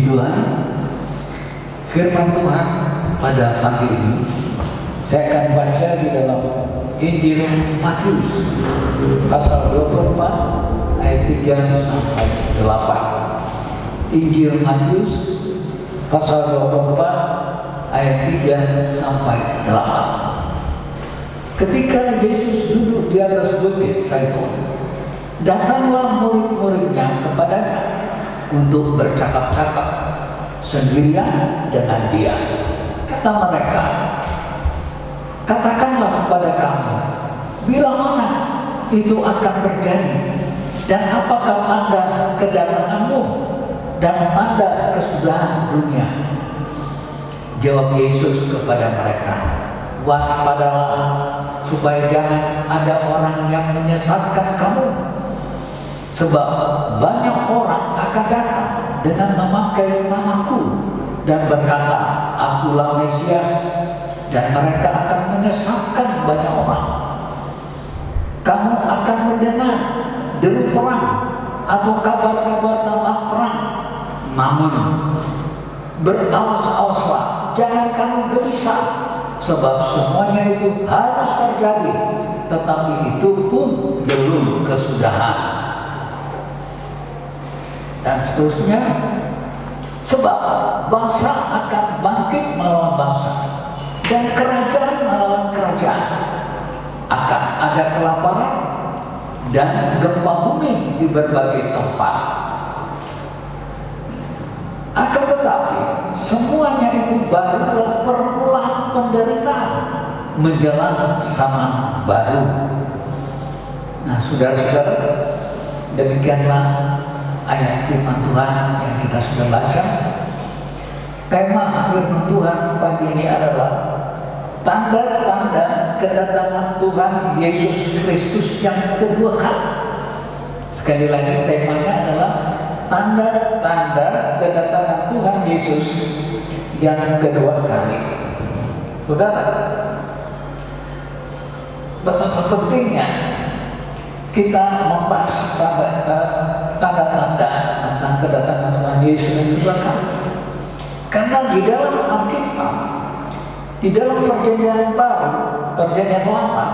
Puji Tuhan, firman Tuhan pada pagi ini saya akan baca di dalam Injil Matius pasal 24 ayat 3 sampai 8. Injil Matius pasal 24 ayat 3 sampai 8. Ketika Yesus duduk di atas bukit Zaitun, datanglah murid-muridnya kepadanya untuk bercakap-cakap sendirian dengan dia. Kata mereka, katakanlah kepada kami, bila mana itu akan terjadi, dan apakah tanda kedatanganmu dan tanda kesudahan dunia? Jawab Yesus kepada mereka, waspadalah supaya jangan ada orang yang menyesatkan kamu. Sebab banyak orang akan datang dengan memakai namaku dan berkata, akulah Mesias, dan mereka akan menyesatkan banyak orang. Kamu akan mendengar deru perang atau kabar-kabar tentang perang. Namun berawas-awaslah, jangan kamu gelisah, sebab semuanya itu harus terjadi, tetapi itu pun belum kesudahan. Dan seterusnya, sebab bangsa akan bangkit melawan bangsa dan kerajaan melawan kerajaan. Akan ada kelaparan dan gempa bumi di berbagai tempat. Akan tetapi semuanya itu barulah permulaan penderitaan menjelang zaman baru. Nah, saudara-saudara, demikianlah ayat firman Tuhan yang kita sudah baca. Tema firman Tuhan pagi ini adalah tanda-tanda kedatangan Tuhan Yesus Kristus yang kedua kali. Sekali lagi, temanya adalah tanda-tanda kedatangan Tuhan Yesus yang kedua kali. Saudara, betapa pentingnya kita membahas tanda-tanda tentang kedatangan Tuhan Yesus yang kedua kali. Karena di dalam Alkitab, di dalam perjanjian baru, perjanjian lama,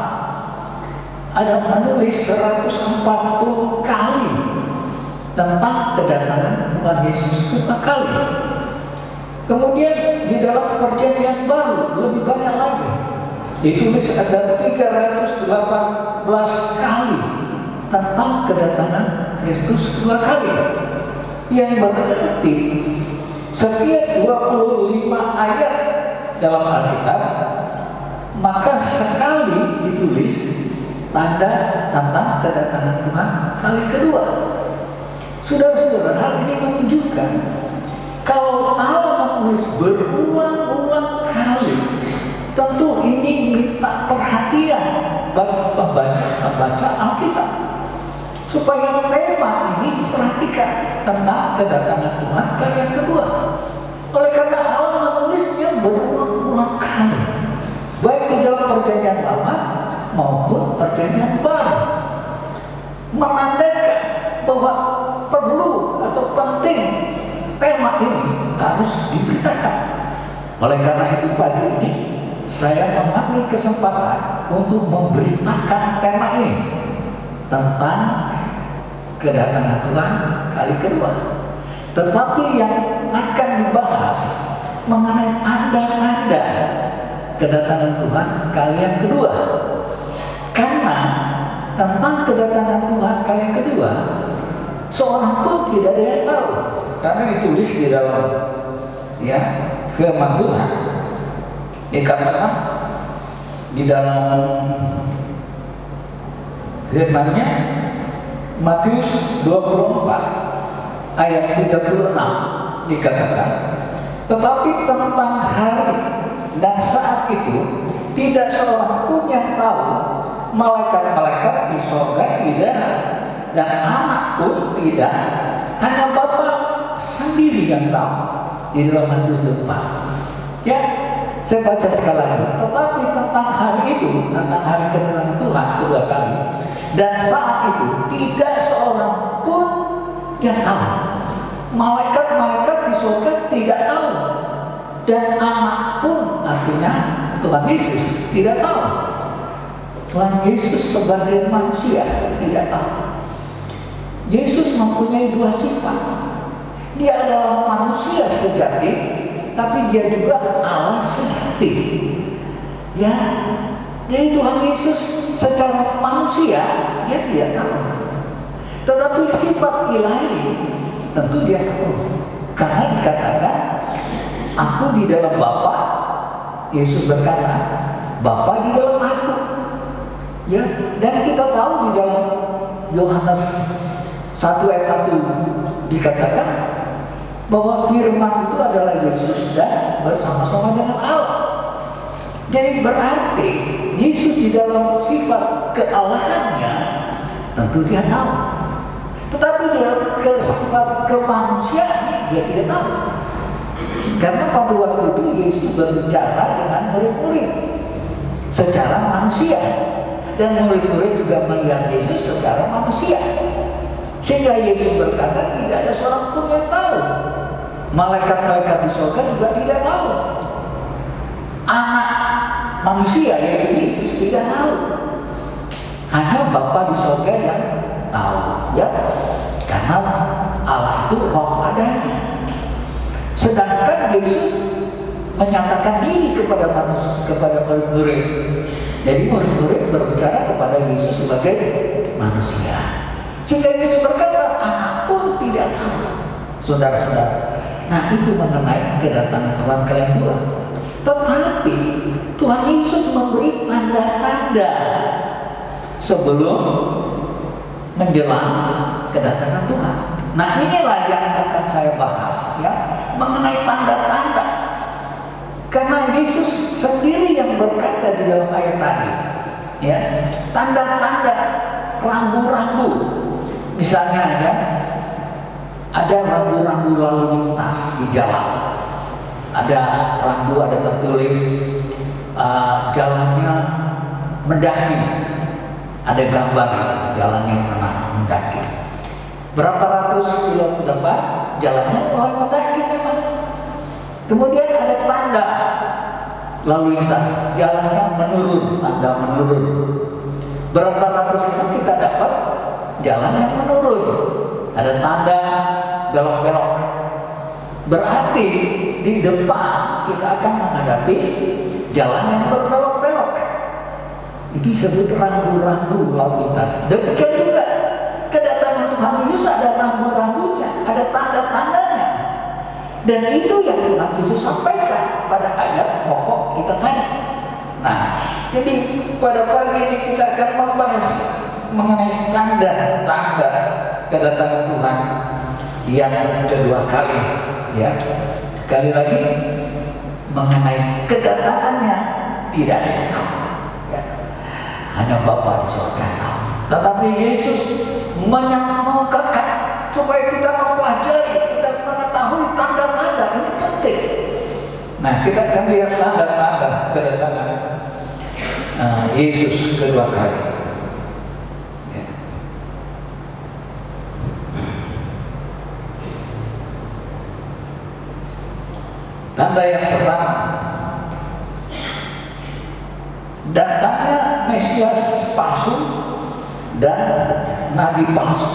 ada menulis 140 kali tentang kedatangan Tuhan Yesus kedua kali. Kemudian di dalam perjanjian baru lebih banyak lagi, ditulis ada 318 kali tentang kedatangan Kristus kedua kali, yang berarti setiap 25 ayat dalam Alkitab maka sekali ditulis tanda tentang kedatangan Tuhan kali kedua. Saudara-saudara, hal ini menunjukkan kalau Allah menulis berulang-ulang kali, tentu ini minta perhatian bagi pembaca Alkitab, supaya tema ini diperhatikan tentang kedatangan Tuhan kali yang kedua. Oleh karena Allah menulisnya berulang-ulang kali, baik di dalam perjanjian lama maupun perjanjian baru, menandakan bahwa perlu atau penting tema ini harus diberitakan. Oleh karena itu pagi ini saya mengambil kesempatan untuk memberitakan tema ini tentang kedatangan Tuhan kali kedua. Tetapi yang akan dibahas mengenai tanda-tanda kedatangan Tuhan kali yang kedua. Karena tentang kedatangan Tuhan kali yang kedua, seorang pun tidak ada yang tahu, karena ditulis di dalam firman Tuhan. Dikatakan di dalam firman-Nya Matius 24 ayat 36 dikatakan, tetapi tentang hari dan saat itu tidak seorang pun yang tahu, malaikat-malaikat di sorga tidak, dan anak pun tidak, hanya Bapa sendiri yang tahu. Di dalam Matius 24. Ya, saya baca sekali lagi. Tetapi tentang hari itu, tentang hari kedatangan Tuhan kedua kali, dan saat itu tidak seorang pun yang tahu. Malaikat-malaikat di surga tidak tahu, dan anak pun, artinya Tuhan Yesus, tidak tahu. Tuhan Yesus sebagai manusia tidak tahu. Yesus mempunyai dua sifat. Dia adalah manusia sejati, tapi dia juga Allah sejati. Ya, jadi Tuhan Yesus secara manusia dia tidak tahu, tetapi sifat ilahi tentu dia tahu, karena dikatakan aku di dalam Bapa. Yesus berkata Bapa di dalam aku. Ya, dan kita tahu di dalam Yohanes 1 ayat 1 dikatakan bahwa firman itu adalah Yesus dan bersama-sama dengan Allah. Jadi berarti Yesus di dalam sifat kealahannya tentu dia tahu, tetapi dalam sifat kemanusiaan dia tidak tahu. Karena pada waktu itu Yesus berbicara dengan murid-murid secara manusia, dan murid-murid juga melihat Yesus secara manusia, sehingga Yesus berkata tidak ada seorang pun yang tahu. Malaikat-malaikat di surga juga tidak tahu. Anak manusia yaitu Yesus tidak tahu. Hanya Bapa di surga yang tahu, ya, karena Allah itu roh adanya. Sedangkan Yesus menyatakan diri kepada manusia, kepada murid-murid. Jadi murid-murid berbicara kepada Yesus sebagai manusia. Sehingga Yesus berkata, anak pun tidak tahu. Saudara-saudara, nah itu mengenai kedatangan Tuhan kalian dua. Tetapi Tuhan Yesus memberi tanda-tanda sebelum menjelang kedatangan Tuhan. Nah inilah yang akan saya bahas, ya, mengenai tanda-tanda. Karena Yesus sendiri yang berkata di dalam ayat tadi, ya, tanda-tanda rambu-rambu. Misalnya, ya, ada rambu-rambu lalu lintas di jalan. Ada rambu, ada tertulis jalannya mendaki. Ada gambar jalan yang pernah mendaki. Berapa ratus kilo ke depan jalannya mulai mendaki memang. Kemudian ada tanda lalu lintas, jalannya menurun, tanda menurun. Berapa ratus kilo kita dapat jalan yang menurun, ada tanda belok-belok. Berarti di depan kita akan menghadapi jalan yang berbelok-belok. Itu disebut rambu-rambu lalu lintas. Demikian juga kedatangan Tuhan Yesus ada rambu-rambunya, ada tanda-tandanya. Dan itu yang Tuhan Yesus sampaikan pada ayat pokok kita tadi. Nah, jadi pada pagi ini kita akan membahas mengenai tanda-tanda kedatangan Tuhan yang kedua kali. Ya, sekali lagi mengenai kedatangannya tidak ada yang tahu. Ya, hanya Bapa di surga tahu. Tetapi Yesus menyampaikan supaya kita mempelajari, kita mengetahui tanda-tanda ini penting. Nah, kita akan lihat tanda-tanda kedatangan Yesus kedua kali. Ya. Tanda yang pertama, datangnya Mesias palsu dan nabi palsu.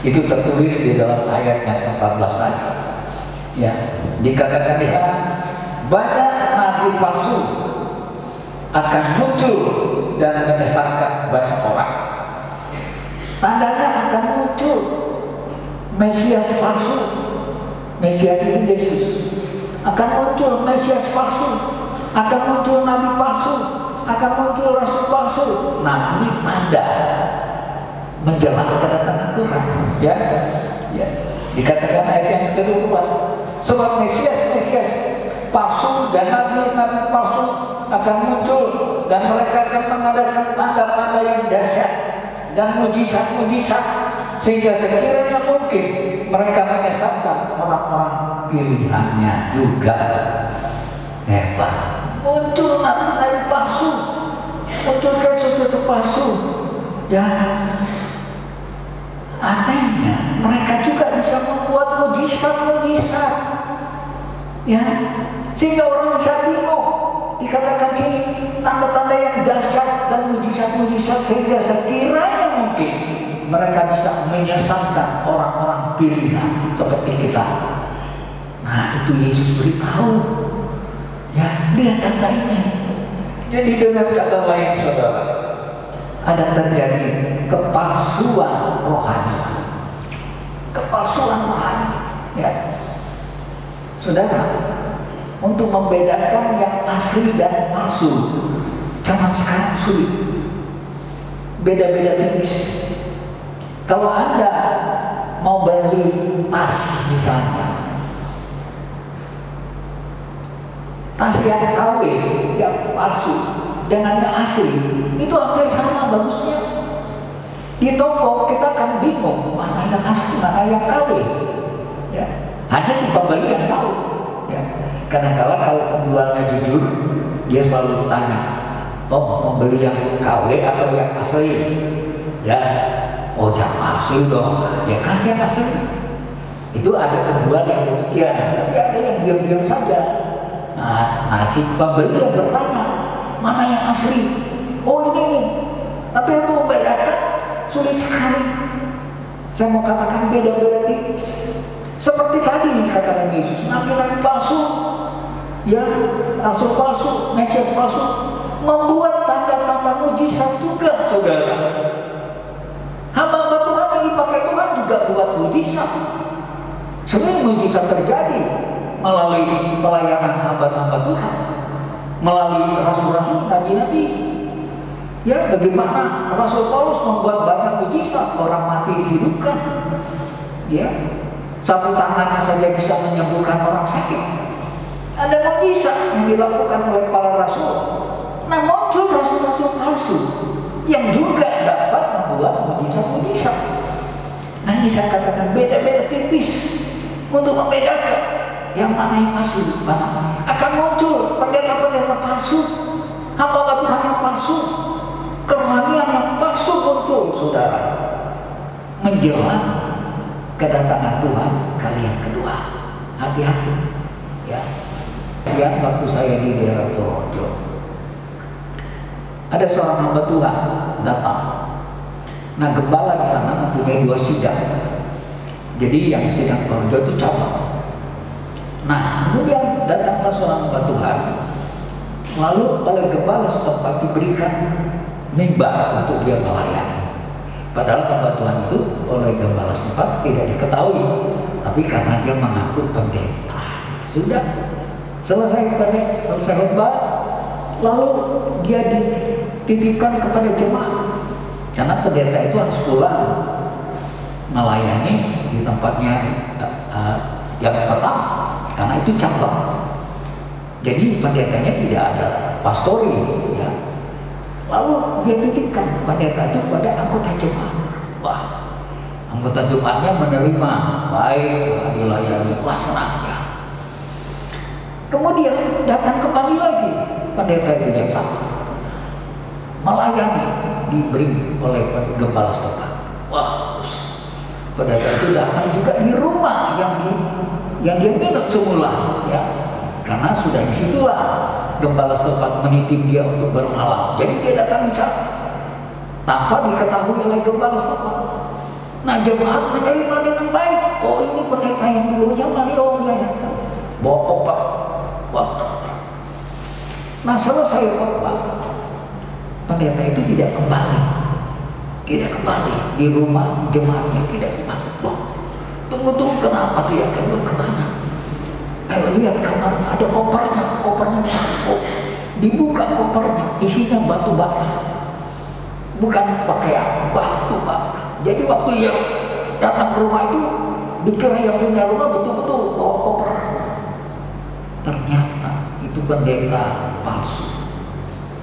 Itu tertulis di dalam ayat yang 14 tadi. Ya, dikatakan di sana banyak nabi palsu akan muncul dan menyesatkan banyak orang. Tandanya akan muncul Mesias palsu. Mesias itu Yesus. Akan muncul Mesias palsu, akan muncul nabi palsu, akan muncul rasul palsu. Nah, ini tanda menjelang kedatangan Tuhan. Ya, ya. Dikatakan ayat yang kedua, sebab Mesias palsu dan nabi palsu akan muncul, dan mereka akan mengadakan tanda-tanda yang dahsyat dan mujizat-mujizat, sehingga sekiranya mungkin mereka menyesatkan orang-orang pilihannya juga. Hebat. Muncul nabi palsu, muncul Kristus palsu. Ya, anehnya mereka juga bisa membuat mujizat mujizat-mujizat, ya, sehingga orang bisa bingung. Dikatakan sini tanda-tanda yang dahsyat dan mujizat-mujizat sehingga sekiranya mungkin mereka bisa menyesatkan orang-orang pilihan seperti kita. Nah, itu Yesus beritahu. Ya, lihat kata ini. Jadi dengan kata lain, saudara, ada terjadi kepalsuan rohani. Kepalsuan rohani, ya. Saudara, untuk membedakan yang asli dan palsu zaman sekarang sulit. Beda-beda tipis. Kalau Anda mau beli tas misalnya, tas yang KW, yang palsu dengan yang asli itu hampir sama bagusnya. Di toko kita akan bingung mana yang asli, mana yang KW, ya. Hanya si pembeli yang tahu, ya. Kadang-kala kalau penjualnya jujur, dia selalu tanya, "Oh, mau beli yang KW atau yang asli?" Ya, "Oh, yang asli dong." Ya, kasih yang asli. Itu ada penjual yang demikian, tapi ada yang diam-diam saja. Nah, si pembeli yang bertanya, "Mana yang asli?" "Oh, ini nih." Tapi untuk membedakan sulit sekali. Saya mau katakan beda-beda tipis. Seperti tadi katakan Yesus, nabi-nabi palsu, ya, rasul palsu, mesias palsu, membuat tanda-tanda mujizat juga, saudara. Hamba Tuhan yang dipakai Tuhan juga buat mujizat. Sering mujizat terjadi melalui pelayanan hamba-hamba Tuhan, melalui rasul-rasul, nabi-nabi. Ya, bagaimana Rasul Paulus membuat banyak mujizat, orang mati dihidupkan. Ya, sapu tangannya saja bisa menyembuhkan orang sakit. Ada mujizat yang dilakukan oleh para rasul. Nah, muncul rasul-rasul palsu yang juga dapat membuat mujizat-mujizat. Nah, ini saya katakan beda-beda tipis untuk membedakan yang mana yang asli, mana akan muncul pendeta-pendeta palsu, hamba Tuhan yang palsu, kerohanian yang palsu muncul, saudara, menjelang kedatangan Tuhan kali yang kedua. Hati-hati, ya. Siang waktu saya di daerah Purworejo, ada seorang hamba Tuhan datang. Nah, gembala di sana mempunyai 2 sidang. Jadi yang sidang Purworejo itu cabang. Nah, kemudian datanglah seorang hamba Tuhan, lalu oleh gembala setempat diberikan mimbar untuk dia melayani. Padahal hamba Tuhan itu oleh gembala setempat tidak diketahui, tapi karena dia mengaku pendeta, sudah selesai khotbah, lalu dia dititipkan kepada jemaat, karena pendeta itu harus pulang melayani di tempatnya yang pertama, karena itu cabang. Jadi pendetanya tidak ada pastori, ya. Lalu dia titipkan pendeta itu pada anggota jemaat. Wah, anggota jemaatnya menerima baik, dilayani, wah senangnya. Kemudian datang kembali lagi pendeta itu yang sama, melayani, diberi oleh gembala setempat. Wah, pendeta itu datang juga di rumah yang dia nginep semula, ya, karena sudah disitulah gembala setempat menitip dia untuk bermalam. Jadi dia datang di sana tanpa diketahui oleh gembala setempat. Nah, jemaat menerima dengan baik. Oh, ini pendeta yang dulunya mari, oh ya, bawa koper. Nah, selesai khotbah, pendeta itu tidak kembali di rumah jemaatnya, tidak kembali. Loh, tunggu, kenapa tidak kembali, kemana? Ayo lihat kamarnya, ada kopernya besar. Oh, dibuka kopernya, isinya batu bata, bukan pakaian, batu bata. Jadi waktu yang datang ke rumah itu dikira yang punya rumah betul-betul bawa koper. Ternyata itu pendeta palsu,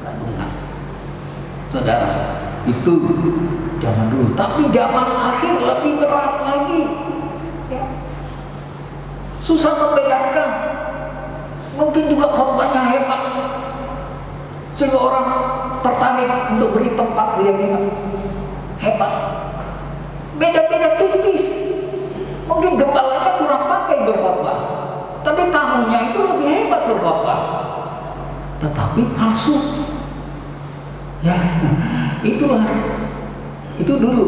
gadungan. Saudara, itu zaman dulu, tapi zaman akhir lebih berat lagi, ya. Susah membedakan. Mungkin juga khotbahnya hebat sehingga orang tertarik untuk beri tempat dia nginep. Hebat. Beda-beda tipis. Mungkin gembalanya kurang paham, tamunya itu lebih hebat berkhotbah, tetapi palsu. Ya, itulah, itu dulu.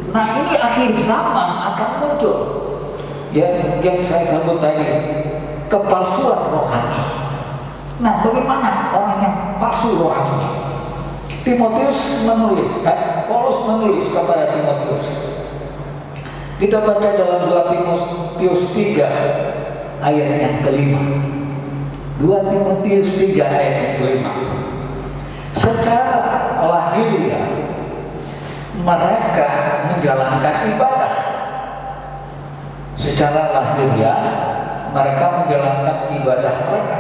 Nah, ini akhir zaman akan muncul. Ya, yang saya sebut tadi, kepalsuan rohani. Nah, bagaimana orang yang palsu rohaninya? Timotius menulis, Paulus menulis kepada Timotius. Kita baca dalam 2 Timotius 3 ayat yang kelima. 2 Timotius 3 ayat yang kelima. Secara lahiriah mereka menjalankan ibadah. Secara lahiriah mereka menjalankan ibadah mereka.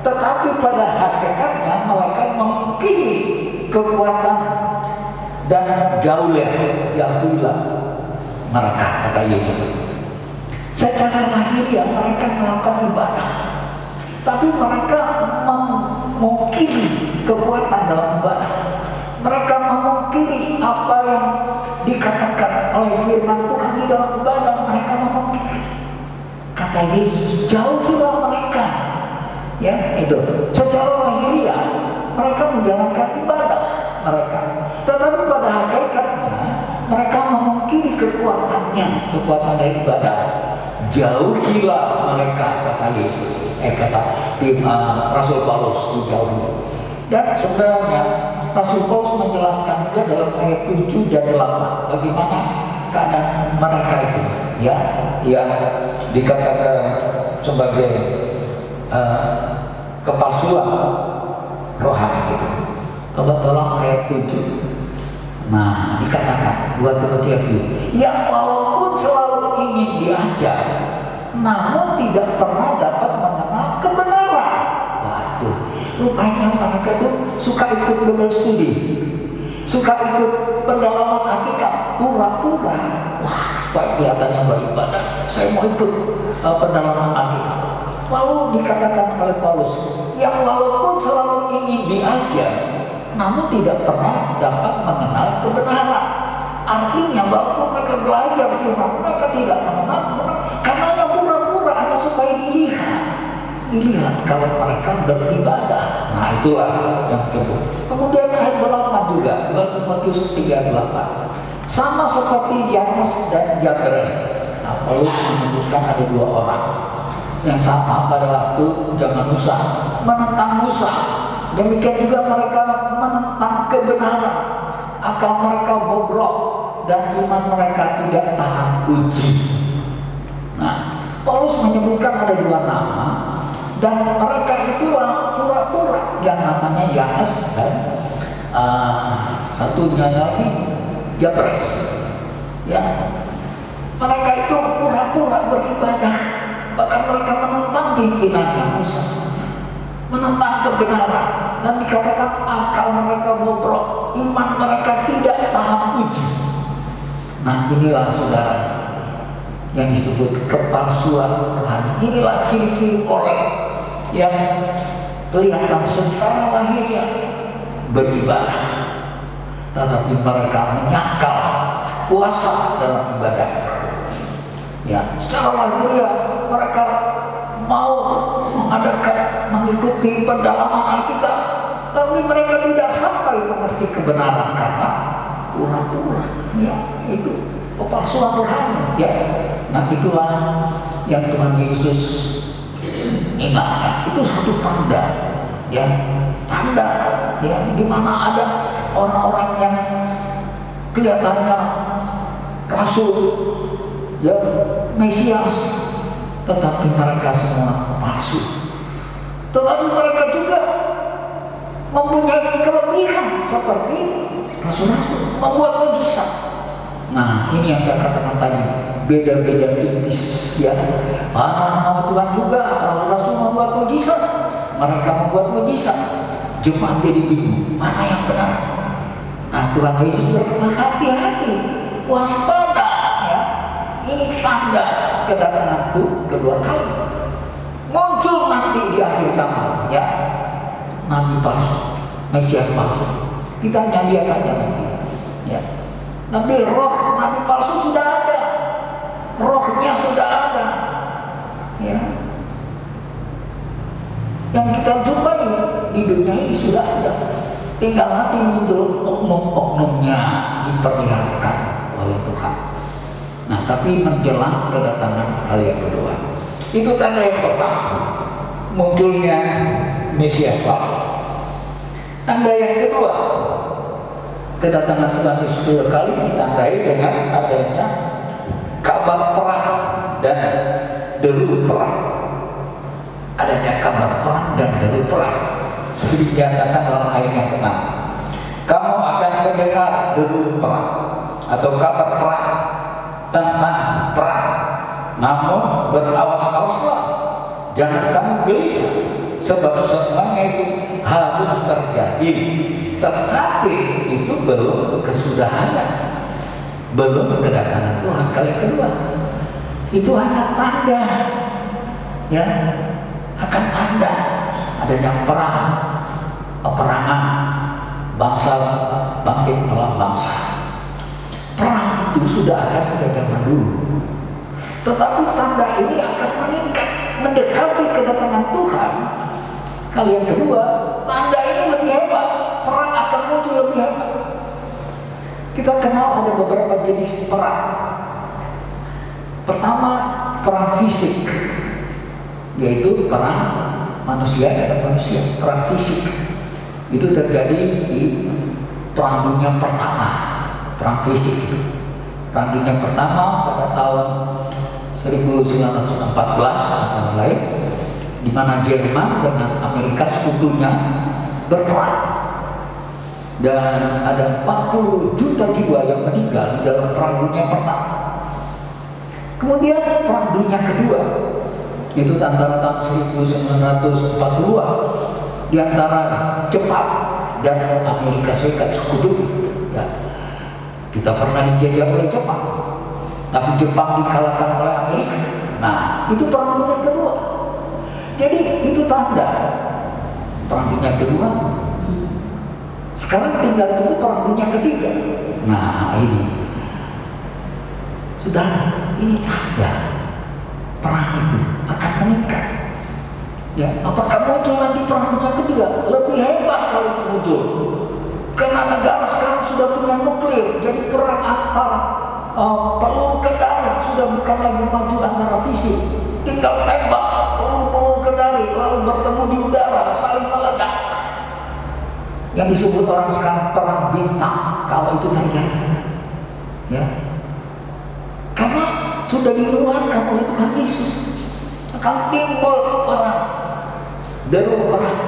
Tetapi pada hakikatnya mereka mengingkari kekuatan dan jauhilah mereka, kata Yesus. Secara lahiriah mereka melakukan ibadah, tapi mereka mengingkari kekuatan dalam ibadah. Mereka mengingkari apa yang dikatakan oleh firman Tuhan di dalam ibadah. Mereka mengingkari. Kata Yesus, jauhilah mereka. Ya, itu. Secara lahiriah mereka menjalankan ibadah mereka, tetapi pada hakikatnya mereka mengingkari kekuatan dari ibadah. Jauhilah mereka, kata Yesus, kata Rasul Paulus, dijauhi. Dan sebenarnya Rasul Paulus menjelaskan juga dalam ayat 7 dan 8 bagaimana keadaan mereka itu, ya, yang dikatakan sebagai kepalsuan rohani itu. Coba tolong ayat 7. Nah, dikatakan 2 Timotius yang walaupun selalu ingin diajar, namun tidak pernah dapat mengenal kebenaran. Waduh, rupanya mereka tuh suka ikut Bible study, suka ikut pendalaman Alkitab, pura-pura. Wah, supaya kelihatannya beribadah, saya mau ikut pendalaman Alkitab. Lalu dikatakan oleh Paulus, yang walaupun selalu ingin diajar, namun tidak pernah dapat mengenal kebenaran. Artinya bahwa mereka belajar firman, mereka tidak mengenal karena hanya pura-pura, hanya supaya dilihat kalau mereka beribadah. Nah, itulah yang disebut. Kemudian ayat 8 juga, 2 Timotius 3:8. Sama seperti Yanes dan Jambres. Nah, Paulus menyebutkan ada 2 orang yang sama pada waktu zaman Musa, menentang Musa. Demikian juga mereka menentang kebenaran. Akal mereka bobrok dan iman mereka tidak tahan uji. Nah, Paulus menyebutkan ada 2 nama, dan mereka itulah pura-pura, yang namanya Yanes dan satunya lagi Jambres. Ya, mereka itu pura-pura beribadah, bahkan mereka menentang pimpinannya Musa, menentang kebenaran, dan dikatakan akal mereka bobrok, iman mereka tidak tahan uji. Nah, inilah saudara yang disebut kepalsuan rohani. Inilah ciri-ciri orang yang kelihatan secara lahiriah beribadah, tetapi mereka menyangkal puasa dalam ibadah. Ya, secara lahiriah mereka mau mengikuti pendalaman Alkitab, tapi mereka tidak sampai mengerti kebenaran karena pura-pura. Ya, itu kepalsuan rohani. Ya, nah itulah yang Tuhan Yesus ingatkan. Itu satu tanda, ya, tanda, ya, di mana ada orang-orang yang kelihatannya rasul, ya, Mesias, tetapi mereka semua palsu. Tetapi mereka juga mempunyai kelebihan seperti rasul-rasul, membuat mujizat. Nah, ini yang saya katakan tadi, beda-beda tipis, ya. Nama Tuhan juga, rasul-rasul membuat mujizat, mereka membuat mujizat. Jemaat jadi bingung, mana yang benar? Nah, Tuhan Yesus berkata, hati-hati, waspada, ya. Ini tanda kedatanganku kedua kali. Muncul nanti di akhir zaman, ya, nabi palsu, Mesias palsu. Kita hanya lihat saja nanti, ya. Tapi roh nabi palsu sudah ada, rohnya sudah ada, ya. yang kita jumpai di dunia ini sudah ada. Tinggal nanti muncul oknum-oknumnya diperlihatkan oleh Tuhan. Nah, tapi menjelang kedatangan kalian berdua, itu tanda yang pertama, munculnya Mesias palsu. Tanda yang kedua, kedatangan Tuhan Yesus kedua kali ditandai dengan adanya kabar perang dan deru perang. Adanya kabar perang dan deru perang. Seperti dikatakan dalam ayat yang ke-6, kamu akan mendengar deru perang atau kabar perang tentang perang. Namun berawas-awaslah, jangan kamu gelisah, sebab semuanya itu harus terjadi, tetapi itu belum kesudahannya, belum kedatangan Tuhan kali kedua. Itu hanya tanda, ya, akan tanda adanya perang, peperangan bangsa bangkit melawan bangsa. Perang itu sudah ada sejak zaman dulu, tetapi tanda ini akan meningkat mendekati kedatangan Tuhan kali yang kedua. Tanda ini lebih hebat, perang akan muncul lebih hebat. Kita kenal ada beberapa jenis perang. Pertama, perang fisik, yaitu perang manusia dan manusia. Perang fisik itu terjadi di Perang Dunia Pertama. Perang fisik itu Perang Dunia Pertama pada tahun 1914 antara lain, di mana Jerman dengan Amerika sekutunya berperang, dan ada 40 juta jiwa yang meninggal dalam Perang Dunia Pertama. Kemudian Perang Dunia Kedua itu antara tahun 1940-an di antara Jepang dan Amerika Serikat sekutunya. Ya. Kita pernah dijajah oleh Jepang, tapi Jepang dikalahkan oleh Amerika. Nah, itu Perang Dunia Kedua. Jadi itu tanda Perang Dunia Kedua. Sekarang tinggal tunggu Perang Dunia Ketiga. Nah, ini sudah, ini tanda perang itu akan meningkat. Ya, apakah muncul nanti Perang Dunia Ketiga? Lebih hebat kalau itu muncul. Karena negara sekarang sudah punya nuklir, jadi perang antar peluru kendali sudah bukan lagi maju antara fisik, tinggal tembak peluru kendali lalu bertemu di udara saling meledak. Yang disebut orang sekarang perang bintang kalau itu terjadi, ya, karena sudah dinubuatkan oleh Tuhan Yesus akan timbul perang, deru perang.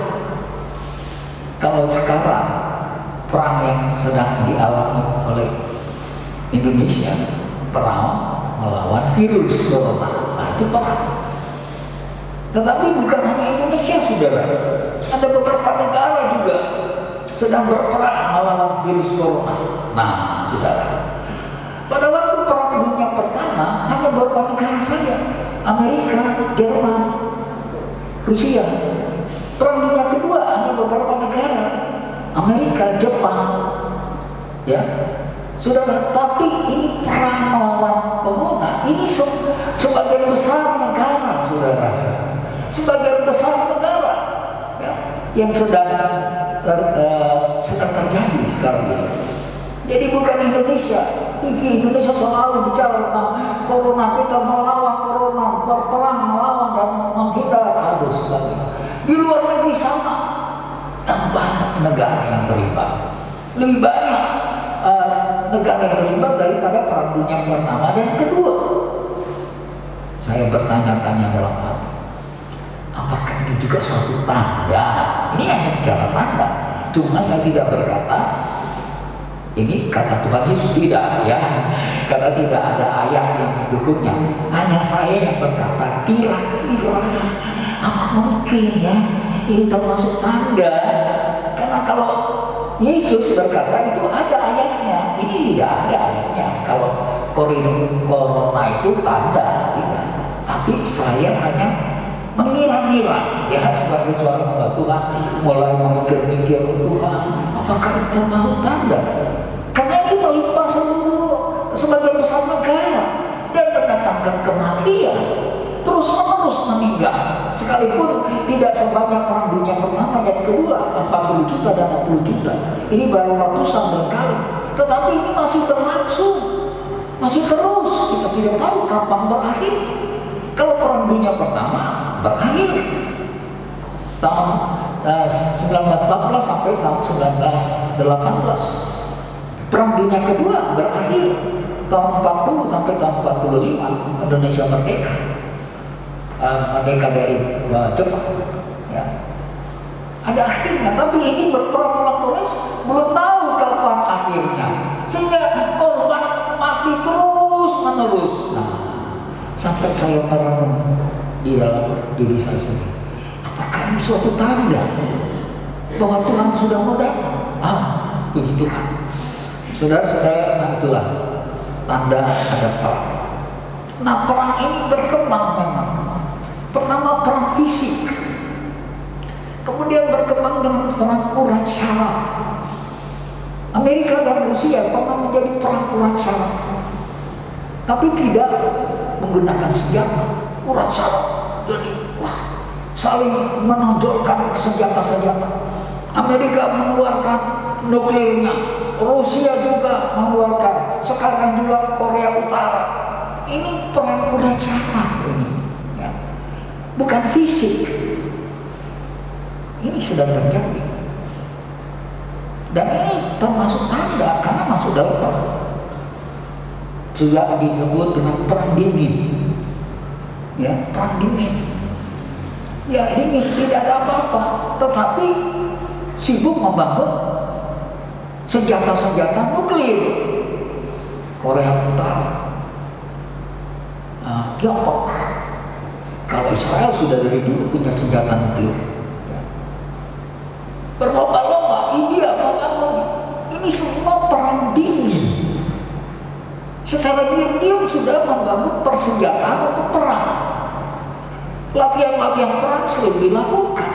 Kalau sekarang perang yang sedang dialami oleh Indonesia, perang melawan virus corona, nah itu perang. Tetapi bukan hanya Indonesia, saudara, ada beberapa negara juga sedang berperang melawan virus corona. Nah, saudara, pada waktu Perang Dunia Pertama hanya beberapa negara saja, Amerika, Jerman, Rusia. Perang Dunia Kedua hanya beberapa negara, Amerika, Jepang, ya, saudara. Tapi ini perang melawan corona, ini sebagian besar negara, saudara, sebagian besar negara, ya, yang sedang terjadi sekarang ini. Jadi bukan Indonesia. Indonesia selalu bicara tentang corona, kita melawan corona, berperang melawan dan menghindar, aduh sebagainya. Di luar negeri sama, dan banyak negara yang terlibat, lebih banyak negara yang terlibat daripada Perang Dunia Pertama dan Kedua. Saya bertanya-tanya dalam hati, apakah ini juga suatu tanda? Ini hanya bicara tanda, cuma saya tidak berkata ini kata Tuhan Yesus, tidak, ya, karena tidak ada ayat yang mendukungnya. Hanya saya yang berkata, kira-kira apa mungkin ya ini termasuk tanda? Karena kalau Yesus berkata itu ada ayatnya, ini tidak ada ayatnya. Kalau corona itu tanda, tidak. Tapi saya hanya mengira-ngira, ya, sebagai seorang hamba Tuhan, mulai memikir-mikir, Tuhan, apakah kita mau tanda? Karena ini melimpah seluruh sebagian besar negara dan mendatangkan kematian. Terus terus-menerus meninggal. Sekalipun tidak sebanyak perang dunia pertama dan kedua, 40 juta dan 60 juta. Ini baru ratusan berkali. Tetapi ini masih berlangsung, masih terus. Kita tidak tahu kapan berakhir. Kalau perang dunia pertama berakhir tahun 1914 sampai tahun 1918. Perang dunia kedua berakhir tahun 40 sampai tahun 45. Indonesia merdeka, merdeka dari Jepang. Ya. Ada akhirnya, tapi ini berperang terus, belum tahu kapan akhirnya, sehingga korban mati terus menerus. Nah, sampai saya merenung di dalam diri saya sendiri, apakah ini suatu tanda bahwa Tuhan sudah mau datang? Puji Tuhan. Saudara-saudara, nah itulah tanda ada perang. Nah, perang ini berkembang memang. Pertama perang fisik, kemudian berkembang dengan perang urat syaraf. Amerika dan Rusia pernah menjadi perang urat syaraf, tapi tidak menggunakan senjata, urat syaraf. Jadi saling menonjolkan senjata-senjata. Amerika mengeluarkan nuklirnya, Rusia juga mengeluarkan, sekarang juga Korea Utara. Ini perang urat syaraf ini, ya. Bukan fisik. Ini sedang terjadi. Dan ini termasuk tanda karena masuk dalam perang. Juga disebut dengan perang dingin. Ya, perang dingin. Ya, dingin, tidak ada apa-apa, tetapi sibuk membangun senjata-senjata nuklir. Korea Utara, Tiongkok. Kalau Israel sudah dari dulu punya senjata nuklir, ya. Berlomba-lomba India membangun. Ini semua perang dingin. Secara diam-diam sudah membangun persenjataan untuk perang. Latihan-latihan perang sering dilakukan.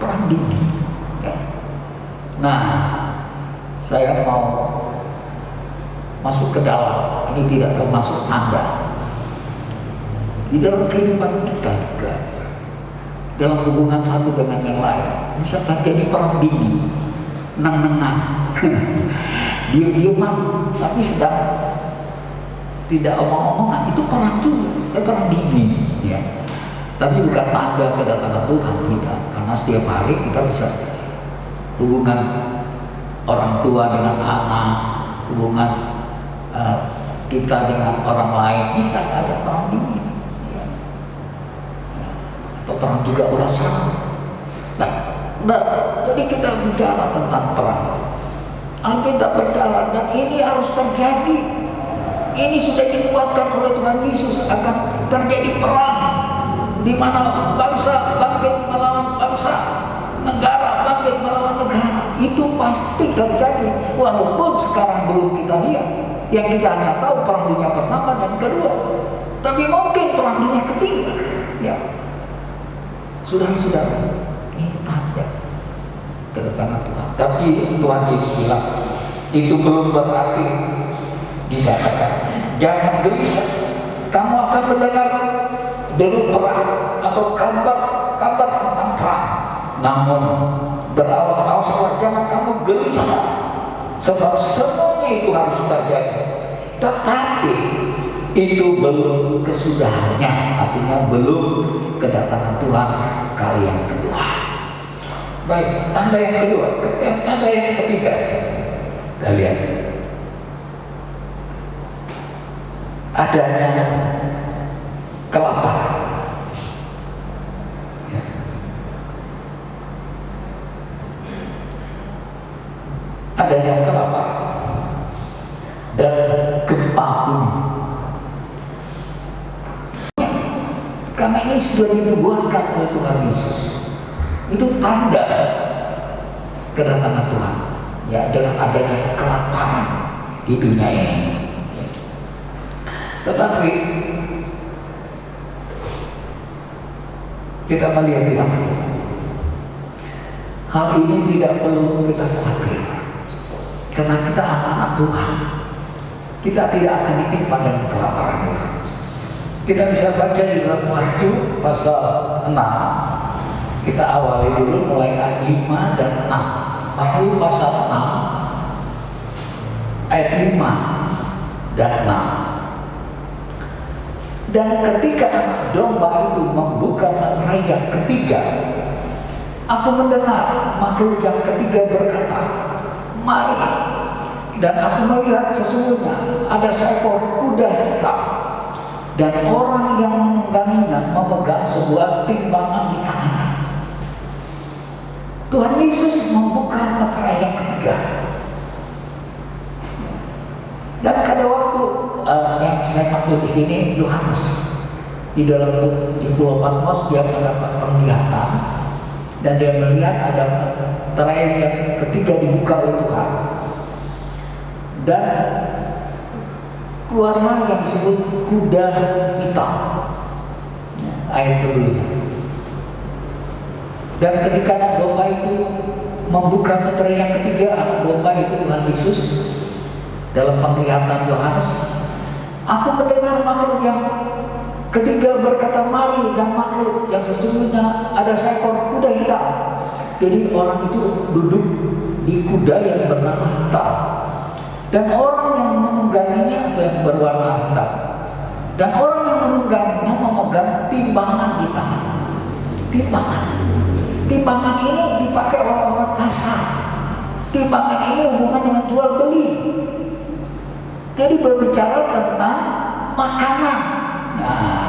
Perang dingin, ya. Nah, saya mau masuk ke dalam. Ini tidak termasuk Anda. Di dalam kehidupan kita juga, dalam hubungan satu dengan yang lain, bisa terjadi perang dingin, neng-nengan, diam-diaman, tapi sedang tidak omong-omongan. Itu perang juga, perang dingin, ya. Tapi bukan tanda kedatangan Tuhan, tidak. Karena setiap hari kita bisa hubungan orang tua dengan anak, hubungan kita dengan orang lain, bisa ada perang dingin, ya. Atau perang juga urat syaraf. Nah, jadi kita bicara tentang perang. Alkitab berjalan dan ini harus terjadi. Ini sudah dikuatkan oleh Tuhan Yesus, akan terjadi perang di mana bangsa bangkit melawan bangsa, negara bangkit melawan negara. Itu pasti terjadi, walaupun sekarang belum kita lihat. Yang kita hanya tahu perang dunia pertama dan kedua, tapi mungkin perang dunia ketiga, ya. Saudara-saudara, ini tanda kedatangan Tuhan. Tapi Tuhan Yesus bilang itu belum berarti disatakan jangan gelisah. Kamu akan mendengar deru perang atau kabar tentang perang. Namun berawas-awaslah, jangan kamu gelisah, sebab semuanya itu harus terjadi. Tetapi itu belum kesudahannya, artinya belum kedatangan Tuhan kali yang kedua. Baik, tanda yang kedua, tanda yang ketiga. Kalian adanya kelaparan. Ya. Adanya kelaparan dan gempa bumi. Karena ini sudah dibuatkan oleh Tuhan Yesus. Itu tanda kedatangan Tuhan, ya, dengan adanya kelaparan di dunia ini. Tetapi kita melihat di sini, hal ini tidak perlu kita khawatir, karena kita anak-anak Tuhan. Kita tidak akan ditimpa dengan kelaparan itu. Kita bisa baca di dalam Wahyu pasal 6. Kita awali dulu mulai ayat 5 dan 6. Wahyu pasal 6 ayat 5 dan 6. Dan ketika anak domba itu membuka meterai yang ketiga, aku mendengar makhluk yang ketiga berkata, "Mari." Dan aku melihat sesungguhnya ada seekor kuda hitam, dan orang yang menungganginya memegang sebuah timbangan di tangannya. Tuhan Yesus membuka meterai yang ketiga. Dan pada waktu yang saya maksud di sini Yohanes di dalam di Pulau Patmos, dia mendapat penglihatan dan dia melihat ada meterai yang ketiga dibuka oleh Tuhan, dan keluarlah yang disebut kuda hitam, ayat sebelumnya. Dan ketika anak domba itu membuka meterai yang ketiga, anak domba itu Tuhan Yesus dalam penglihatan Yohanes, aku mendengar makhluk yang ketiga berkata, "Mari." Dan makhluk yang sesungguhnya ada seekor kuda hitam. Jadi orang itu duduk di kuda yang bernama hitam, dan orang yang menungganginya atau yang berwarna hitam, dan orang yang menungganginya memegang timbangan di tangan. Timbangan ini dipakai oleh orang kasar. Timbangan ini hubungan dengan jual beli. Jadi berbicara tentang makanan. Nah,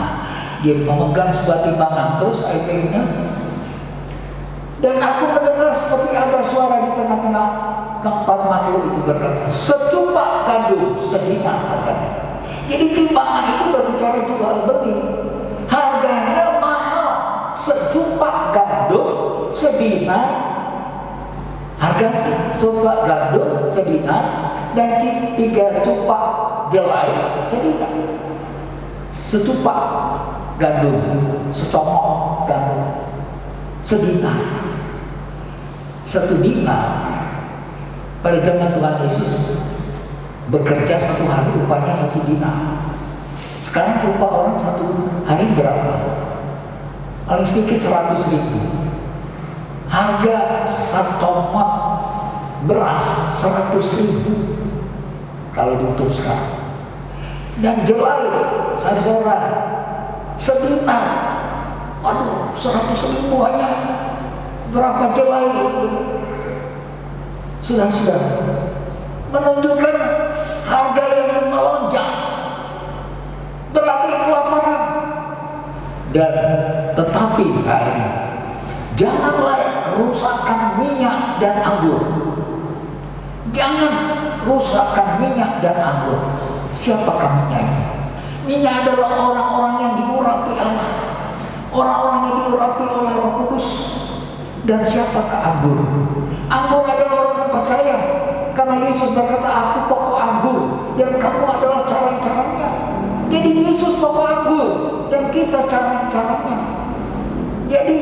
dia memegang sebuah timbangan. Terus ayatnya, dan aku mendengar seperti ada suara di tengah-tengah keempat makhluk itu berkata, "Secupak gandum sedinar harganya." Jadi timbangan itu berbicara jual beli. Harganya mahal. Secupak gandum sedinar harganya. Secupak gandum sedinar, dan 3 cupak jelai sedinar. Secupak gandum, secomok gandum sedinar. 1 dinar pada zaman Tuhan Yesus bekerja 1 hari upahnya 1 dinar. Sekarang upah orang 1 hari berapa? Paling sedikit 100.000. Harga 1 mot beras 100.000 kalau dihitung sekarang. Dan jelai sayur-sayuran sedinar. Waduh, 100.000 hanya berapa jelai? Sudah menunjukkan harga yang melonjak. Berarti kelaparan. Dan tetapi hari ini, janganlah rusakkan minyak dan anggur. Jangan rusakkan minyak dan anggur. Siapakah minyak? Minyak adalah orang-orang yang diurapi Allah, orang-orang yang diurapi oleh Roh Kudus. Dan siapakah anggur? Anggur adalah orang yang percaya, karena Yesus berkata, "Aku pokok anggur dan kamu adalah carang-carangnya." Jadi Yesus pokok anggur dan kita carang-carangnya. Jadi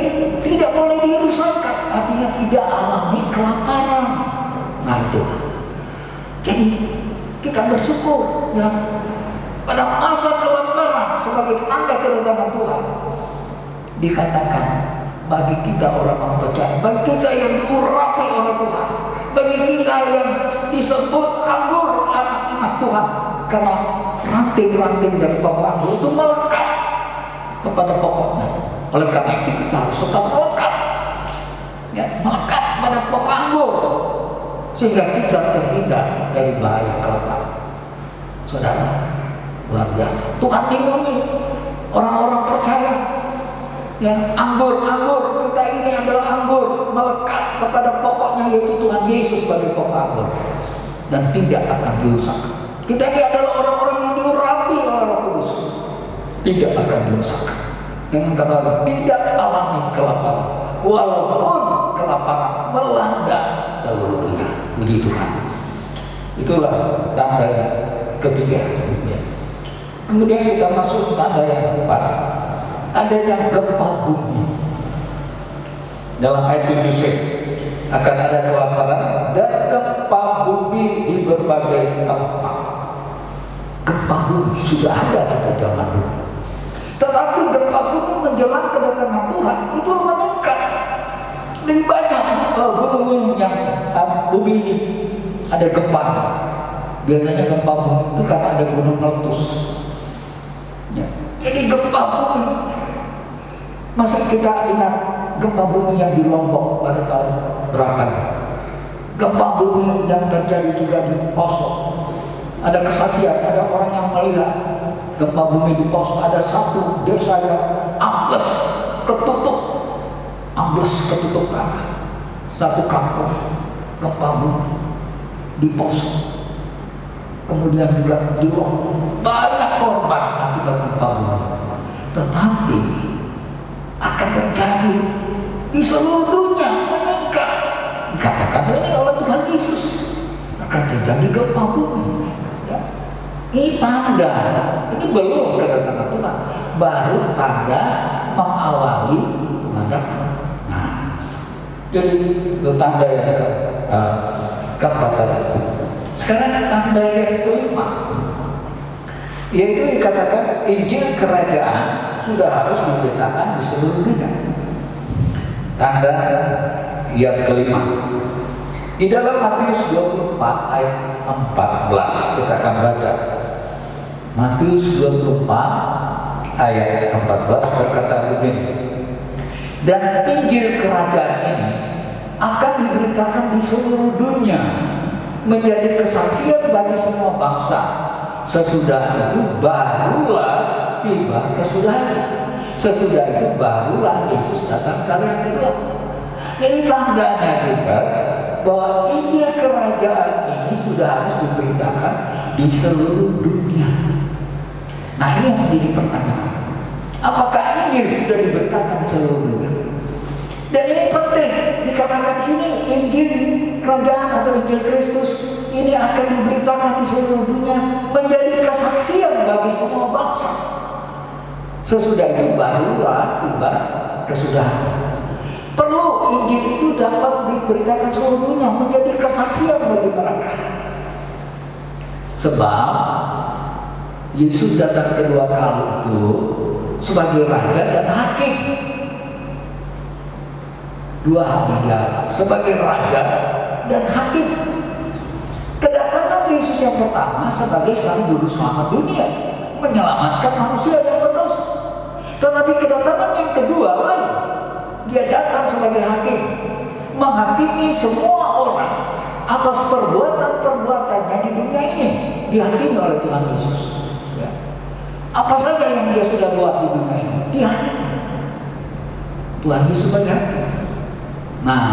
tidak boleh dirusakkan, artinya tidak alami kelaparan. Nah itu. Jadi kita bersyukur ya, pada masa kelaparan sebagai tanda kedatangan Tuhan dikatakan bagi kita orang-orang percaya, bagi kita yang diurapi oleh Tuhan, bagi kita yang disebut anggur anak-anak Tuhan, karena ranting-ranting dari pokok anggur itu melekat kepada pokoknya. Oleh karena itu kita harus tetap melekat, ya, melekat pada pokok anggur, sehingga kita terhindar dari bahaya kelaparan. Saudara, luar biasa. Tuhan lindungi orang-orang percaya yang anggur kita ini adalah anggur melekat kepada pokoknya, yaitu Tuhan Yesus sebagai pokok anggur, dan tidak akan dirusak. Kita ini adalah orang-orang yang diurapi oleh Roh Kudus, tidak akan dirusak. Dengan kata tidak alami kelaparan, walaupun kelaparan melanda seluruh dunia. Puji Tuhan. Itulah tanda yang ketiga. Kemudian kita masuk tanda yang keempat. Adanya gempa bumi. Dalam ayat 7c, akan ada kelaparan dan gempa bumi di berbagai tempat. Gempa bumi sudah ada sejak zaman dulu. gempa bumi menjelang kedatangan Tuhan itu meningkat. Lebih banyak gunung-gunung yang bumi ini ada gempa. Biasanya gempa bumi itu karena ada gunung meletus. Ya. Jadi gempa bumi, masa kita ingat gempa bumi yang di Lombok pada tahun berapa? Gempa bumi yang terjadi juga di Poso. Ada kesaksian, ada orang yang melihat gempa bumi di Poso. Ada satu desa yang ambles ketutup tanah. Satu kampung gempa bumi di Poso. Kemudian juga di Lombok banyak korban akibat gempa bumi. Tetapi akan terjadi di seluruh dunia, meningkat. Dikatakan ini oleh Tuhan Yesus akan terjadi gempa bumi. Ya. Ini tanda, ini belum kedatangan Tuhan, baru tanda mengawali Tuhan datang. Nah, jadi itu tanda yang keempat tadi. Sekarang tanda yang kelima, yaitu dikatakan Injil Kerajaan sudah harus diberitakan di seluruh dunia. Tanda yang kelima, di dalam Matius 24 ayat 14 kita akan baca. Matius 24 ayat 14 berkata begini, dan Injil Kerajaan ini akan diberitakan di seluruh dunia menjadi kesaksian bagi semua bangsa. Sesudah itu barulah tiba kesudahannya. Sesudah itu barulah Yesus datang kali yang kedua. Jadi tandanya juga bahwa Injil Kerajaan ini sudah harus diberitakan di seluruh dunia. Nah, ini yang menjadi pertanyaan. Apakah Injil sudah diberitakan di seluruh dunia? Dan ini penting dikatakan di sini, Injil Kerajaan atau Injil Kristus ini akan diberitakan di seluruh dunia menjadi kesaksian bagi semua bangsa. Sesudah itu barulah tiba kesudahan. Perlu Injil itu dapat diberitakan seluruh dunia menjadi kesaksian bagi mereka. Sebab Yesus datang kedua kali itu sebagai raja dan hakim. Dua hal dia sebagai raja dan hakim. Kedatangan Yesus yang pertama sebagai sang juru selamat dunia, menyelamatkan manusia yang berdosa. Tetapi kedatangan yang kedua lain, dia datang sebagai hakim, menghakimi semua orang atas perbuatan-perbuatannya di dunia ini, dihakimi oleh Tuhan Yesus. Ya. Apa saja yang dia sudah buat di dunia ini, dihakimi. Tuhan Yesus sebagai hakim. Nah,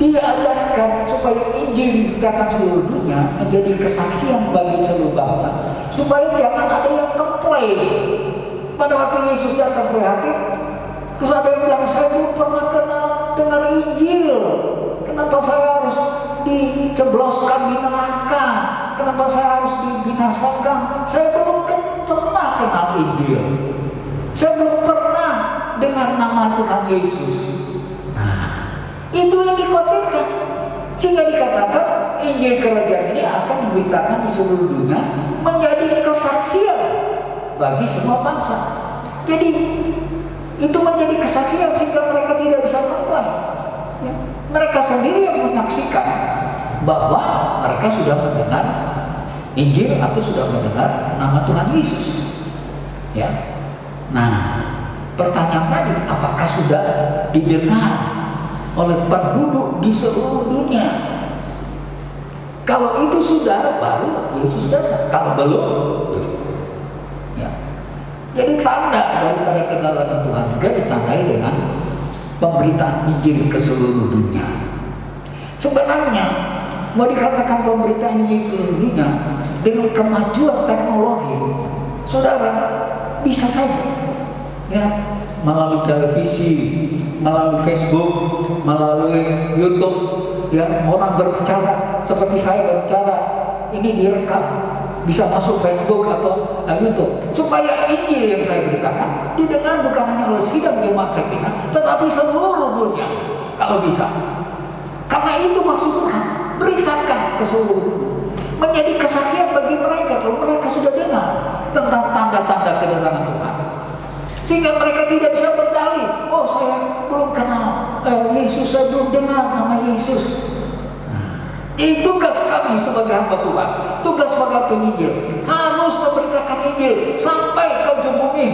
dia ajarkan supaya Injil diberitakan seluruh dunia menjadi kesaksian bagi seluruh bangsa, supaya jangan ada yang komplain. Pada waktu Yesus datang sebagai hakim, terus ada yang bilang, saya belum pernah kenal dengan Injil. Kenapa saya harus dicebloskan di neraka? Kenapa saya harus dibinasakan? Saya belum pernah kenal Injil. Saya belum pernah dengar nama Tuhan Yesus. Nah, itu yang dikhawatirkan. Sehingga dikatakan Injil Kerajaan ini akan diberitakan di seluruh dunia menjadi kesaksian bagi semua bangsa. Jadi itu menjadi kesaksian sehingga mereka tidak bisa komplain. Ya. Mereka sendiri yang menyaksikan bahwa mereka sudah mendengar Injil atau sudah mendengar nama Tuhan Yesus. Ya. Nah, pertanyaan tadi, apakah sudah didengar oleh penduduk di seluruh dunia? Kalau itu sudah, baru Yesus datang. Kalau belum, ya. Jadi tanda daripada kedatangan Tuhan juga ditandai dengan pemberitaan Injil ke seluruh dunia. Sebenarnya mau dikatakan pemberitaan Injil ke seluruh dunia dengan kemajuan teknologi, saudara, bisa saja, ya, melalui televisi, melalui Facebook, melalui YouTube, ya, orang berbicara seperti saya berbicara, ini direkam, bisa masuk Facebook atau YouTube, supaya Injil yang saya beritakan didengar bukan hanya oleh sidang jemaat Sakinah, tetapi seluruh dunia, kalau bisa. Karena itu maksud Tuhan, beritakan ke seluruh dunia. menjadi kesaksian bagi mereka kalau mereka sudah dengar tentang tanda-tanda kedatangan Tuhan, sehingga mereka tidak bisa berdalih, oh saya belum kenal Yesus, saya belum dengar nama Yesus. Ini tugas kami sebagai hamba Tuhan, tugas sebagai penginjil, harus memberitakan Injil sampai ke ujung bumi,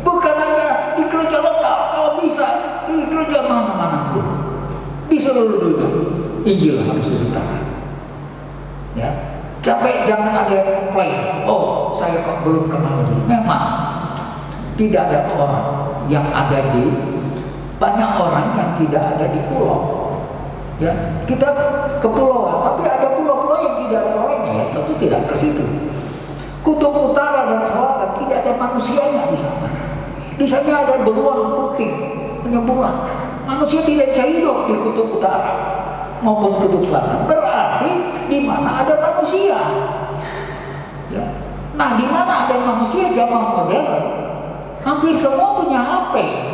bukan hanya di gereja lokal, kalau bisa di gereja mana-mana pun, di seluruh dunia Injil harus diberitakan. Ya, sampai jangan ada yang komplain, oh saya kok belum kenal Injil. Memang tidak ada orang yang ada di, banyak orang yang tidak ada di pulau. Ya, kita kepulauan, tapi ada pulau-pulau yang tidak ada orangnya, ya tentu tidak ke situ. Kutub utara dan selatan tidak ada manusianya di sana. Di sana ada beruang putih, hanya beruang. Manusia tidak bisa hidup di kutub utara maupun kutub selatan. Berarti di mana ada manusia. Ya. Nah, di mana ada manusia zaman modern, hampir semua punya HP.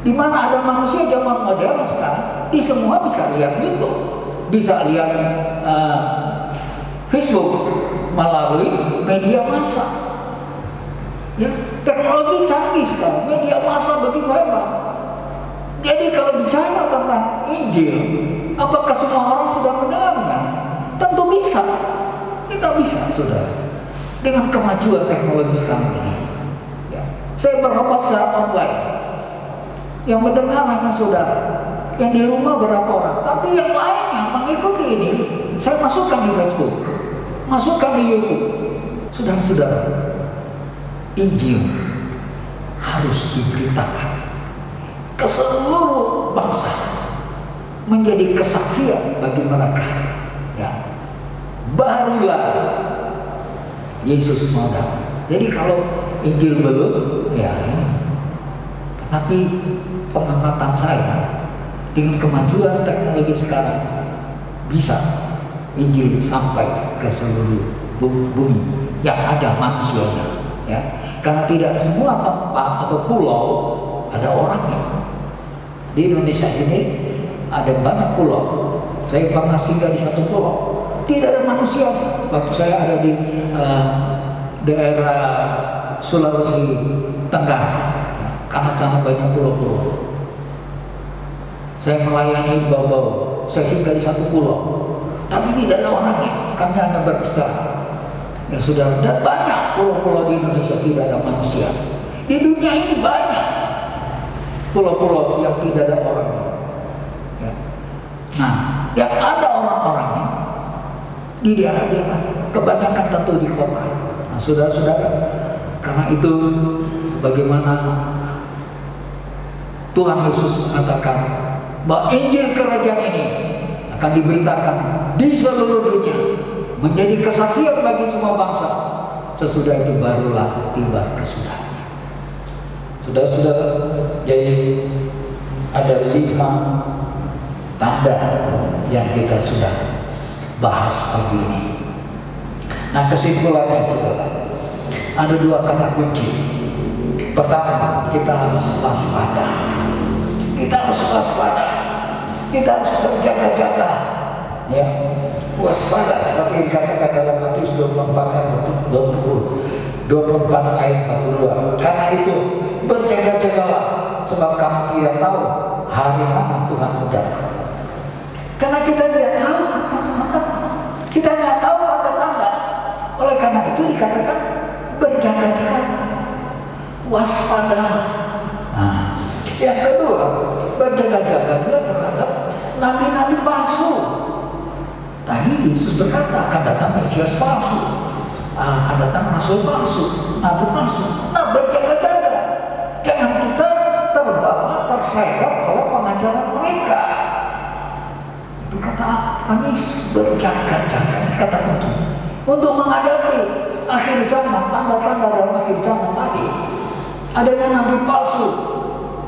Di mana ada manusia zaman modern sekarang, di semua bisa lihat YouTube, bisa lihat Facebook melalui media massa. Ya, teknologi canggih sekarang, media massa begitu hebat. Jadi kalau bicara tentang Injil, apakah semua orang sudah mendengarnya? Tentu bisa. Kita bisa, saudara. Dengan kemajuan teknologi sekarang ini. Ya. Saya berkhotbah secara online. Yang mendengar hanya saudara, yang di rumah berapa orang, tapi yang lainnya mengikuti ini, saya masukkan di Facebook, masukkan di YouTube. Saudara-saudara, Injil harus diberitakan ke seluruh bangsa, menjadi kesaksian bagi mereka. Ya, barulah Yesus mau datang. Jadi kalau Injil belum, ya ini. Tetapi pengamatan saya, dengan kemajuan teknologi sekarang, bisa Injil sampai ke seluruh bumi yang ada manusianya, ya. Karena tidak semua tempat atau pulau ada orangnya. Di Indonesia ini ada banyak pulau. Saya pernah singgah di satu pulau, tidak ada manusianya. Waktu saya ada di daerah Sulawesi Tenggara. Karena sana banyak pulau-pulau. Saya melayani bau-bau. Saya singgah di satu pulau, tapi tidak ada orangnya. Kami hanya beristirahat. Ya sudah, dan banyak pulau-pulau di Indonesia tidak ada manusia. Di dunia ini banyak pulau-pulau yang tidak ada orangnya. Ya. Nah, yang ada orang-orangnya di daerah-daerah, kebanyakan tentu di kota. Nah, saudara-saudara, karena itu sebagaimana Tuhan Yesus mengatakan bahwa Injil kerajaan ini akan diberitakan di seluruh dunia, menjadi kesaksian bagi semua bangsa. Sesudah itu barulah tiba kesudahannya. Saudara-saudara, jadi ada 5 tanda yang kita sudah bahas pagi ini. Nah, kesimpulannya saudara, ada 2 kata kunci. Pertama, kita harus waspada. Kita harus waspada. Kita harus berjaga-jaga. Ya, waspada seperti dikatakan dalam Matius 24 ayat 42. Karena itu berjaga-jagalah, sebab kamu tidak tahu hari mana Tuhan datang. Karena kita tidak tahu kapan Tuhan datang. Kita tidak tahu tanda-tanda. Oleh karena itu dikatakan berjaga-jaga, waspada. Nah, yang kedua, berjaga-jaga juga terhadap nabi-nabi palsu. Tadi Yesus berkata akan datang Mesias palsu, akan datang rasul palsu, nabi palsu. Nah, berjaga-jaga, jangan kita terbawa, terseret oleh pengajaran mereka. Itu kata kami berjaga-jaga, kata untuk menghadapi akhir zaman, tanda-tanda dalam akhir zaman tadi, adanya nabi palsu,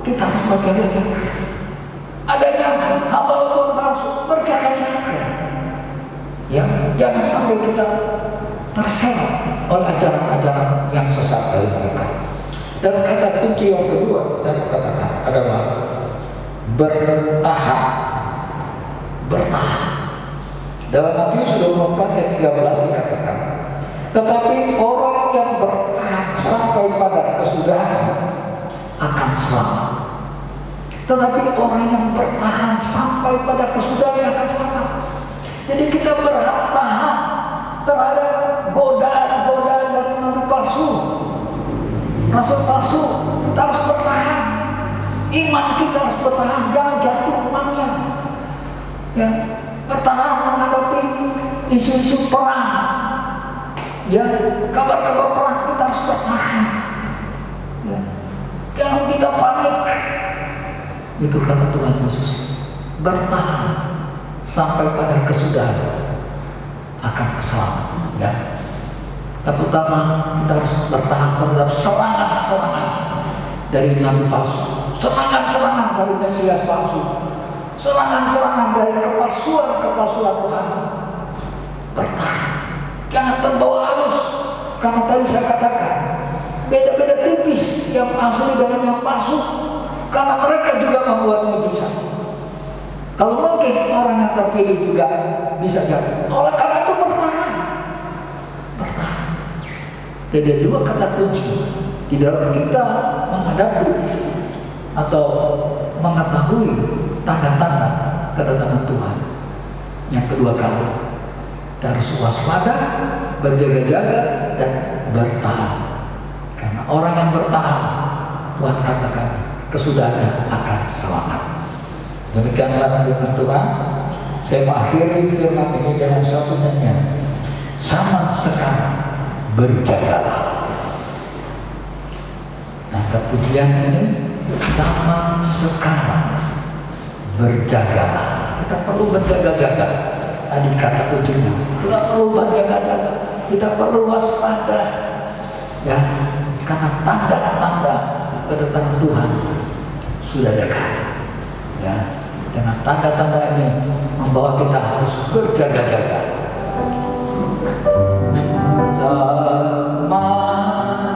kita harus berjaga-jaga. Adanya hamba Tuhan palsu, berjaga-jaga. Ya, jangan sampai kita terseret oleh ajaran-ajaran yang sesat dari mereka. Dan kata kunci yang kedua saya katakan adalah bertahan. Bertahan. Dalam Matius 24 ayat 13 dikatakan, tetapi orang yang bertahan sampai pada kesudahan akan selamat. Tetapi orang yang bertahan sampai pada kesudahan akan selamat. Jadi kita bertahan terhadap godaan-godaan dari nabi palsu, rasul palsu. Kita harus bertahan. Iman kita harus bertahan, jangan jatuh imannya. Ya, bertahan menghadapi isu-isu perang. Ya, kabar-kabar perang kita harus bertahan. Ya, jangan kita panik. Itu kata Tuhan Yesus. Bertahan sampai pada kesudahan akan keselamatan. Ya, terutama kita harus bertahan terhadap serangan-serangan dari nabi palsu, serangan-serangan dari Mesias palsu, serangan-serangan dari kepalsuan Tuhan. Bertahan, jangan terbawa arus. Karena tadi saya katakan beda-beda tipis yang asli dengan yang palsu, karena mereka juga membuat mujizat. Kalau mungkin orang yang terpilih juga bisa jadi. Oleh karena itu bertahan. Jadi dua kata kunci di dalam kita menghadapi atau mengetahui tanda-tanda kedatangan Tuhan. Yang kedua kali, kita harus waspada, berjaga-jaga, dan bertahan. Karena orang yang bertahan, Tuhan katakan kesudahannya akan selamat. Demikianlah firman Tuhan. Saya mengakhiri firman ini dengan satu nyanyian. Sama sekarang berjagalah. Nah, pujian ini sama sekarang berjagalah. Kita perlu berjaga-jaga. Tadi kata kuncinya. Kita perlu berjaga-jaga. Kita perlu waspada. Ya, karena tanda-tanda kedatangan Tuhan sudah dekat. Ya, dengan tanda-tanda ini membawa kita harus berjaga-jaga. Sama sekarang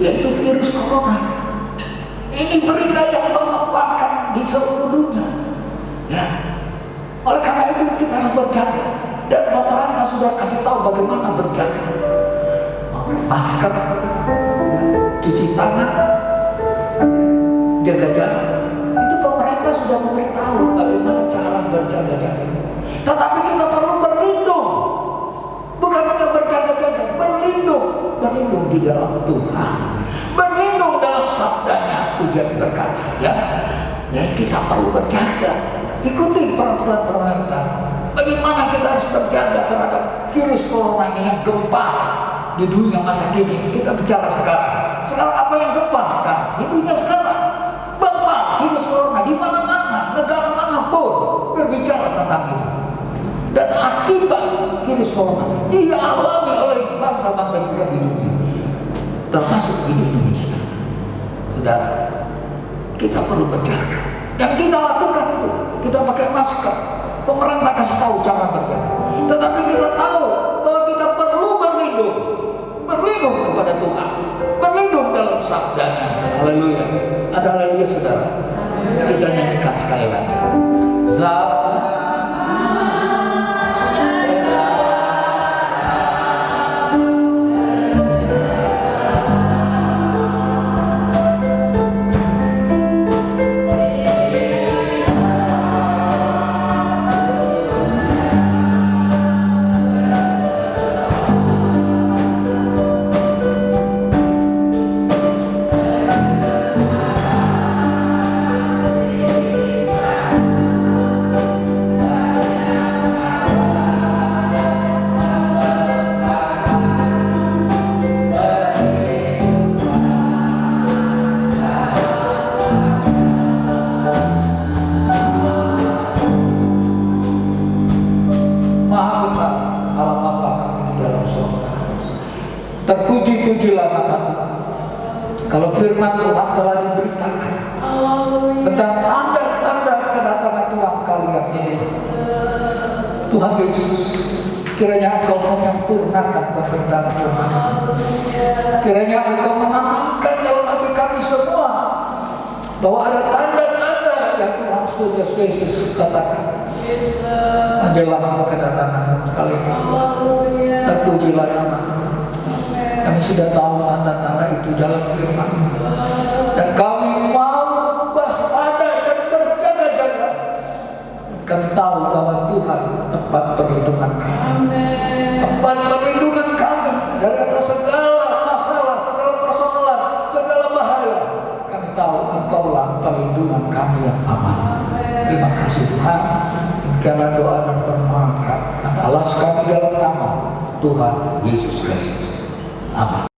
yaitu virus corona. Ini berita yang menggemparkan di seluruh dunia. Ya. Oleh karena itu kita harus berjaga, dan pemerintah sudah kasih tahu bagaimana berjaga. Memakai masker, ya, cuci tangan, jaga jarak. Itu pemerintah sudah memberitahu bagaimana cara berjaga-jaga. Tetapi kita perlu berlindung, bukan hanya berjaga-jaga, berlindung di dalam Tuhan, berlindung dalam sabdanya. Ujian berkata, ya kita perlu berjaga, ikuti peraturan pemerintah. Bagaimana kita harus berjaga terhadap virus corona ini yang gempar di dunia masa kini. Kita bicara sekarang apa yang gempar sekarang di dunia sekarang? Gempar virus corona di mana-mana, negara manapun berbicara tentang itu. Dan akibat virus corona dialami oleh bangsa-bangsa juga di dunia, termasuk di Indonesia. Saudara, kita perlu berjaga, dan kita lakukan itu. Kita pakai masker, pemerintah kasih tahu cara berjaga, tetapi kita tahu bahwa kita perlu berlindung kepada Tuhan, berlindung dalam sabdanya. Haleluya, ada haleluya saudara. Kita nyanyikan sekali lagi. Kalau firman Tuhan telah diberitakan tentang tanda-tanda kedatangan Tuhan kalian ini, Tuhan Yesus, kiranya Engkau menyempurnakan pemberitaan Tuhan. Kiranya Engkau menanamkan dalam hati kami semua bahwa ada tanda-tanda yang Tuhan sudah Yesus katakan menjelang kedatangan kali ini. Terpujilah nama Tuhan. Kami sudah tahu tanda-tanda itu dalam firman ini, dan kami mau waspada dan berjaga-jaga. Kami tahu bahwa Tuhan tempat perlindungan kami, tempat perlindungan kami dari atas segala masalah, segala persoalan, segala bahaya. Kami tahu Engkaulah perlindungan kami yang aman. Terima kasih Tuhan. Karena doa dan permohonan kami, alas kami dalam nama Tuhan Yesus Kristus. Amin.